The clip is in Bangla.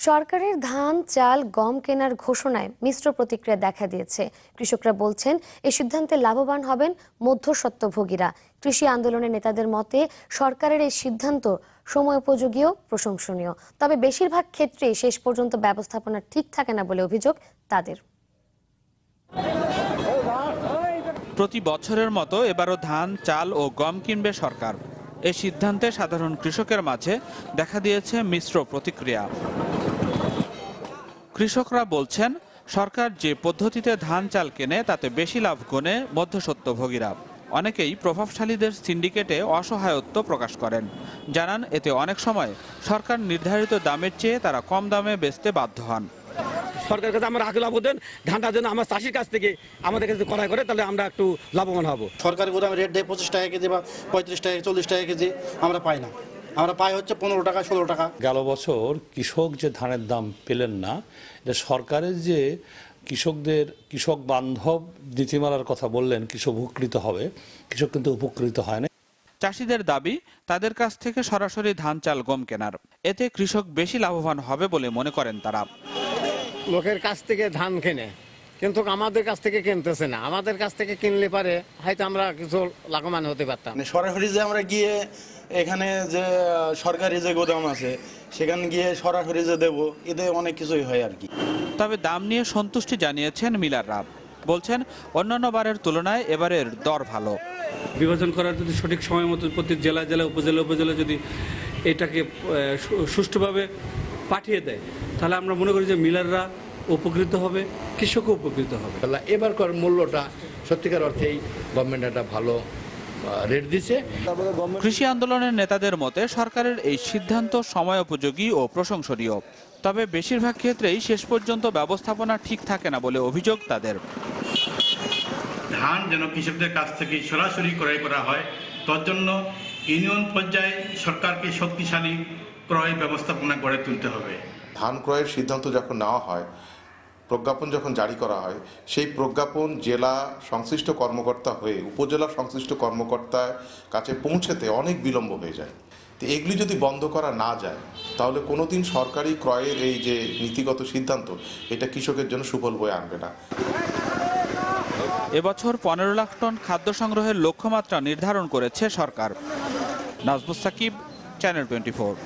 সরকারের ধান, চাল, গম কেনার ঘোষণায় মিশ্র প্রতিক্রিয়া দেখা দিয়েছে। কৃষকরা বলছেন এই সিদ্ধান্তে লাভবান হবেন মধ্যস্বত্বভোগীরা। কৃষি আন্দোলনের নেতাদের মতে সরকারের এই সিদ্ধান্ত সময়োপযোগী ও প্রশংসনীয়, তবে বেশিরভাগ ক্ষেত্রেই শেষ পর্যন্ত ব্যবস্থাপনা ঠিক থাকে না বলে অভিযোগ তাদের। প্রতি বছরের মতো এবারও ধান, চাল ও গম কিনবে সরকার। এই সিদ্ধান্তে সাধারণ কৃষকের মাঝে দেখা দিয়েছে মিশ্র প্রতিক্রিয়া। কৃষকরা বলছেন সরকার যে পদ্ধতিতে ধান চাল কেনে তাতে বেশি লাভ গোনে মধ্যস্বত্বভোগীরা। অনেকেই প্রভাবশালীদের সিন্ডিকেটে অসহায়ত্ব প্রকাশ করেন। জানান এতে অনেক সময় সরকার নির্ধারিত দামের চেয়ে তারা কম দামে বেচতে বাধ্য হন। সরকারের কাছে আমরা আগে লাভ দেন, ধানটা যেন আমার চাষির কাছ থেকে আমাদের কাছে ক্রয় করে, তাহলে আমরা একটু লাভবান হব। সরকারি গোদামে রেট দেয় 25 টাকা কেজি বা 35 টাকা 40 টাকা কেজি, আমরা পাই না। আমরা পাই হচ্ছে 15 টাকা 16 টাকা। গেল বছর কৃষক যে ধানের দাম পেলেন না, এটা সরকারের যে কৃষক বান্ধব নীতিমালার কথা বললেন, কৃষক উপকৃত হবে, কৃষক কিন্তু উপকৃত হয় না। চাষিদের দাবি তাদের কাছ থেকে সরাসরি ধান, চাল, গম কেনার, এতে কৃষক বেশি লাভবান হবে বলে মনে করেন তারা। লোকের কাছ থেকে ধান কেনে, কিন্তু আমাদের কাছ থেকে কিনতেছে না। আমাদের কাছ থেকে কিনলে পারে হয়তো আমরা কিছু লাভবান হতে পারতাম। সরাসরি যে আমরা গিয়ে এখানে যে সরকারি যে গোদাম আছে সেখানে গিয়ে সরাসরি যে দেবো, এতে অনেক কিছুই হয় আর কি। তবে দাম নিয়ে সন্তুষ্টি জানিয়েছেন মিলাররা। বলছেন অন্যান্য বারের তুলনায় এবারের দর ভালো। বিভাজন করার যদি সঠিক সময় মতো প্রতি জেলা জেলা উপজেলা যদি এটাকে সুষ্ঠুভাবে পাঠিয়ে দেয়, তাহলে আমরা মনে করি যে মিলাররা উপকৃত হবে, কৃষকও উপকৃত হবে। এবারকার মূল্যটা সত্যিকার অর্থেই গভর্নমেন্ট একটা ভালো রেট দিচ্ছে। কৃষি আন্দোলনের নেতাদের মতে সরকারের এই সিদ্ধান্ত সময়োপযোগী ও প্রশংসনীয়, তবে বেশিরভাগ ক্ষেত্রেই শেষ পর্যন্ত ব্যবস্থাপনা ঠিক থাকে না বলে অভিযোগ তাদের। ধান যেন কৃষকদের কাছ থেকে সরাসরি ক্রয় করা হয়, তার জন্য ইউনিয়ন পর্যায়ে সরকারকে শক্তিশালী ক্রয় ব্যবস্থাপনা গড়ে তুলতে হবে। ধান ক্রয়ের সিদ্ধান্ত যখন নেওয়া হয়, প্রজ্ঞাপন যখন জারি করা হয়, সেই প্রজ্ঞাপন জেলা সংশ্লিষ্ট কর্মকর্তা হয়ে উপজেলা সংশ্লিষ্ট কর্মকর্তার কাছে পৌঁছতে অনেক বিলম্ব হয়ে যায়। তো এগুলি যদি বন্ধ করা না যায়, তাহলে কোনোদিন সরকারি ক্রয়ের এই যে নীতিগত সিদ্ধান্ত, এটা কৃষকের জন্য সুফল বয়ে আনবে না। এবছর 15 লাখ টন খাদ্য সংগ্রহের লক্ষ্যমাত্রা নির্ধারণ করেছে সরকার। নাজমুস সাকিব, চ্যানেল 24।